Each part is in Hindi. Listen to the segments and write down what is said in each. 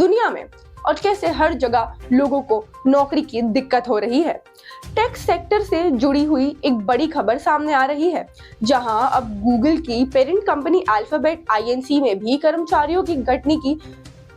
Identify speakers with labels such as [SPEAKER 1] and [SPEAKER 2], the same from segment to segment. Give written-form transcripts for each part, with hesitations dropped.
[SPEAKER 1] दुनिया में और कैसे हर जगह लोगों को नौकरी की दिक्कत हो रही है। टेक सेक्टर से जुड़ी हुई एक बड़ी खबर सामने आ रही है, जहां अब गूगल की पेरेंट कंपनी अल्फाबेट आईएनसी में भी कर्मचारियों की घटने की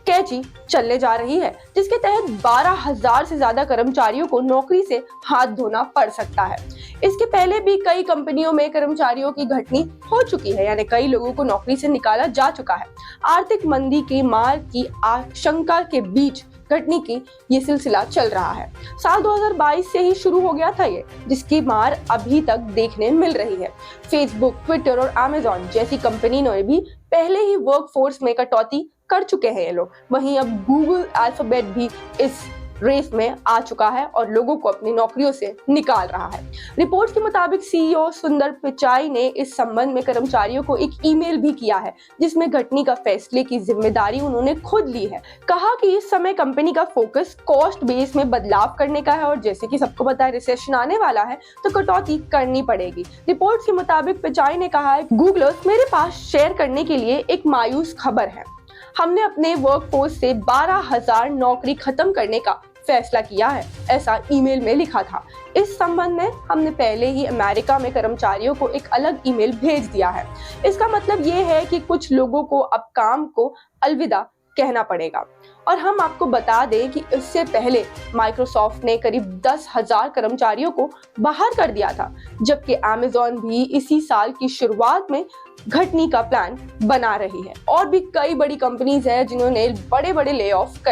[SPEAKER 1] कैची चलने जा रही है, जिसके तहत 12,000 से ज्यादा कर्मचारियों को नौकरी से हाथ धोना पड़ सकता है। इसके पहले भी कई कंपनियों में कर्मचारियों की घटनी हो चुकी है, यानी कई लोगों को नौकरी से निकाला जा चुका है। आर्थिक मंदी की मार की आशंका के बीच घटने की ये सिलसिला चल रहा है। साल 2022 से ही शुरू हो गया था ये, जिसकी मार अभी तक देखने मिल रही है। फेसबुक, ट्विटर और अमेज़न जैसी कंपनी ने भी पहले ही वर्कफोर्स में कटौती कर चुके हैं ये लोग। वहीं अब गूगल अल्फाबेट भी इस रेस में आ चुका है और लोगों को अपनी नौकरियों से निकाल रहा है। रिपोर्ट्स के मुताबिक सीईओ सुंदर पिचाई ने इस संबंध में कर्मचारियों को एक ईमेल भी किया है, जिसमें घटनी का फैसले की जिम्मेदारी उन्होंने खुद ली है। कहा कि इस समय कंपनी का फोकस कॉस्ट बेस में बदलाव करने का है और जैसे कि सबको पता है रिसेशन आने वाला है तो कटौती करनी पड़ेगी। रिपोर्ट्स के मुताबिक पिचाई ने कहा है, गूगलर्स मेरे पास शेयर करने के लिए एक मायूस खबर है। हमने अपने वर्कफोर्स से 12,000 नौकरी खत्म करने का फैसला किया है, ऐसा ईमेल में लिखा था। इस संबंध में हमने पहले ही अमेरिका में कर्मचारियों को एक अलग ईमेल भेज दिया है। इसका मतलब ये है कि कुछ लोगों को अब काम को अलविदा कहना पड़ेगा। और हम आपको बता दें कि इससे पहले माइक्रोसॉफ्ट ने करीब 10,000 कर्मचारियों को बाहर कर दिया था, जबकि अमेज़न भी इसी साल की शुरुआत में घटनी का प्लान बना रही है। और भी कई बड़ी कंपनीज है जिन्होंने बड़े बड़े ले ऑफ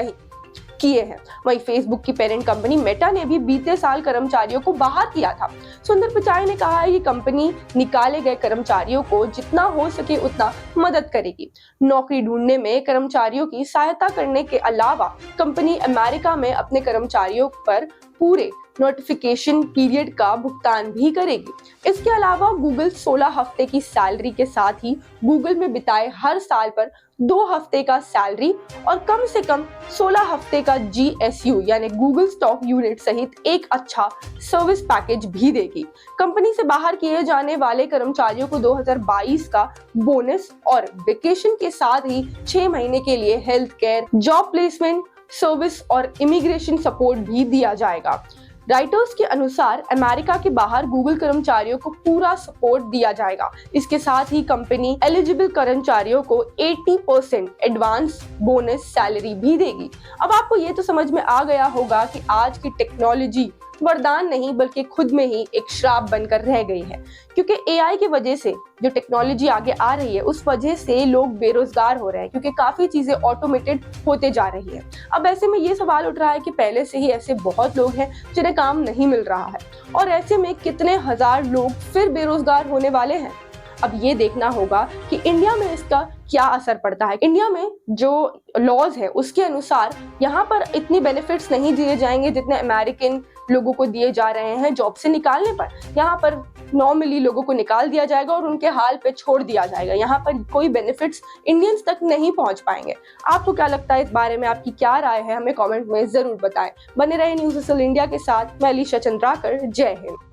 [SPEAKER 1] किए हैं। वहीं फेसबुक की पेरेंट कंपनी मेटा ने भी बीते साल कर्मचारियों को बाहर किया था। सुंदर पिचाई ने कहा है कि कंपनी निकाले गए कर्मचारियों को जितना हो सके उतना मदद करेगी। नौकरी ढूंढने में कर्मचारियों की सहायता करने के अलावा कंपनी अमेरिका में अपने कर्मचारियों पर पूरे नोटिफिकेशन पीरियड का भुगतान भी करेगी। इसके अलावा गूगल 16 हफ्ते की सैलरी के साथ ही गूगल में बिताए हर साल पर 2 हफ्ते का सैलरी और कम से कम 16 हफ्ते का GSU यानी गूगल स्टॉक यूनिट सहित एक अच्छा सर्विस पैकेज भी देगी। कंपनी से बाहर किए जाने वाले कर्मचारियों को 2022 का बोनस और वेकेशन के साथ ही 6 महीने के लिए health care, job placement service और इमिग्रेशन सपोर्ट भी दिया जाएगा। राइटर्स के अनुसार अमेरिका के बाहर गूगल कर्मचारियों को पूरा सपोर्ट दिया जाएगा। इसके साथ ही कंपनी एलिजिबल कर्मचारियों को 80% एडवांस बोनस सैलरी भी देगी। अब आपको ये तो समझ में आ गया होगा कि आज की टेक्नोलॉजी वरदान नहीं बल्कि खुद में ही एक श्राप बनकर रह गई है, क्योंकि AI की वजह से जो टेक्नोलॉजी आगे आ रही है उस वजह से लोग बेरोजगार हो रहे हैं, क्योंकि काफी चीजें ऑटोमेटेड होते जा रही है। अब ऐसे में ये सवाल उठ रहा है कि पहले से ही ऐसे बहुत लोग हैं जिन्हें काम नहीं मिल रहा है और ऐसे में कितने हजार लोग फिर बेरोजगार होने वाले हैं। अब ये देखना होगा कि इंडिया में इसका क्या असर पड़ता है। इंडिया में जो लॉज है उसके अनुसार यहाँ पर इतनी बेनिफिट्स नहीं दिए जाएंगे जितने अमेरिकन लोगों को दिए जा रहे हैं। जॉब से निकालने पर यहाँ पर नॉर्मली लोगों को निकाल दिया जाएगा और उनके हाल पे छोड़ दिया जाएगा। यहाँ पर कोई बेनिफिट्स इंडियंस तक नहीं पहुँच पाएंगे। आपको क्या लगता है इस बारे में, आपकी क्या राय है, हमें कॉमेंट में जरूर बताएं। बने रहे न्यूज़ असल इंडिया के साथ। मैं अलीशा चंद्राकर। जय हिंद।